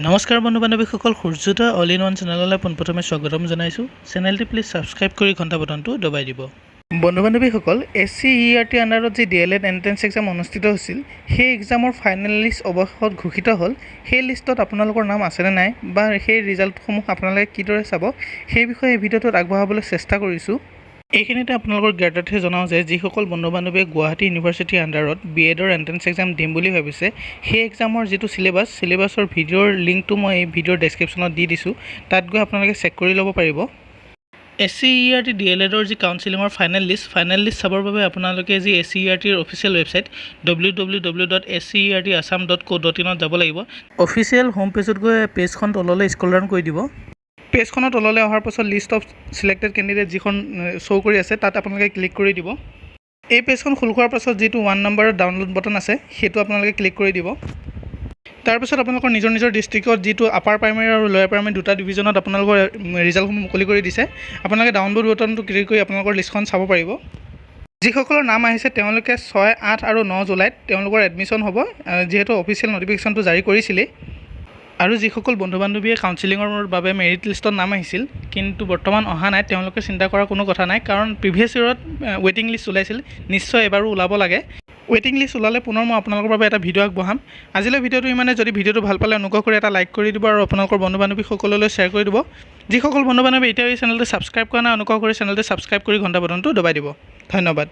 নমস্কাৰ বন্ধু বান্ধৱীসকল, সূৰ্যোদয় all in one চেনেললৈ পোনপ্ৰথমে স্বাগতম জনাইছোঁ। চেনেলটি প্লিজ ছাবস্ক্ৰাইব কৰি ঘণ্টা বটনটো দবাই দিব। বন্ধু বান্ধৱীসকল, SCERT আণ্ডাৰত যি DLED এণ্ট্ৰেন্স এক্সাম অনুষ্ঠিত হৈছিল, সেই এক্সামৰ ফাইনেল লিষ্ট অৱশেষত ঘোষিত হ'ল। সেই লিষ্টত আপোনালোকৰ নাম আছেনে নাই বা সেই ৰিজাল্টসমূহ আপোনালোকে কিদৰে চাব, সেই বিষয়ে এই ভিডিঅ'টোত আগবঢ়াবলৈ চেষ্টা কৰিছোঁ। এইখিনিতে আপোনালোকৰ জ্ঞাতাৰ্থে জনাওঁ যে যিসকল বন্ধু বান্ধৱীয়ে গুৱাহাটী ইউনিভাৰ্চিটিৰ আণ্ডাৰত BEdৰ এণ্ট্ৰেন্স এক্সাম দিম বুলি ভাবিছে, সেই এক্সামৰ যিটো চিলেবাছৰ ভিডিঅ'ৰ লিংকটো মই এই ভিডিঅ'ৰ ডেছক্ৰিপশ্যনত দি দিছোঁ। তাত গৈ আপোনালোকে চেক কৰি ল'ব পাৰিব। SCERT DLEDৰ যি কাউন্সিলিঙৰ ফাইনেল লিষ্ট চাবৰ বাবে আপোনালোকে যি SCERTৰ অফিচিয়েল ৱেবছাইট www.scertassam.co.in যাব লাগিব। অফিচিয়েল হোম পেজত গৈ পেজখন তললৈ স্ক্ৰল ডাউন কৰি দিব। পেজখনৰ তললৈ অহাৰ পাছত লিষ্ট অফ চিলেক্টেড কেণ্ডিডেট যিখন শ্ব' কৰি আছে, তাত আপোনালোকে ক্লিক কৰি দিব। এই পেজখন খোল খোৱাৰ পাছত যিটো 1 নম্বৰৰ ডাউনলোড বটন আছে, সেইটো আপোনালোকে ক্লিক কৰি দিব। তাৰপিছত আপোনালোকৰ নিজৰ ডিষ্ট্ৰিক্টত যিটো আপাৰ প্ৰাইমেৰী আৰু লোৱাৰ প্ৰাইমেৰী দুটা ডিভিজনত আপোনালোকৰ ৰিজাল্টসমূহ মুকলি কৰি দিছে। আপোনালোকে ডাউনলোড বটনটো ক্লিক কৰি আপোনালোকৰ লিষ্টখন চাব পাৰিব। যিসকলৰ নাম আহিছে তেওঁলোকে 6, 8 আৰু 9 জুলাইত তেওঁলোকৰ এডমিশ্যন হ'ব, যিহেতু অফিচিয়েল নটিফিকেশ্যনটো জাৰি কৰিছিলেই। আৰু যিসকল বন্ধু বান্ধৱীয়ে কাউন্সিলিঙৰ বাবে মেৰিট লিষ্টত নাম আহিছিল কিন্তু বৰ্তমান অহা নাই, তেওঁলোকে চিন্তা কৰাৰ কোনো কথা নাই, কাৰণ প্ৰিভিয়াছ ইয়েৰত ৱেইটিং লিষ্ট ওলাইছিল। নিশ্চয় এবাৰো ওলাব লাগে। ৱেইটিং লিষ্ট ওলালে পুনৰ মই আপোনালোকৰ বাবে এটা ভিডিঅ' আগবঢ়াম। আজিলৈ ভিডিঅ'টো ইমানে। যদি ভিডিঅ'টো ভাল পালে অনুগ্ৰহ কৰি এটা লাইক কৰি দিব আৰু আপোনালোকৰ বন্ধু বান্ধৱীসকললৈ শ্বেয়াৰ কৰি দিব। যিসকল বন্ধু বান্ধৱী এতিয়াও এই চেনেলটো ছাবস্ক্ৰাইব কৰা নাই, অনুগ্ৰহ কৰি চেনেলটো ছাবস্ক্ৰাইব কৰি ঘণ্টা বটনটো দবাই দিব। ধন্যবাদ।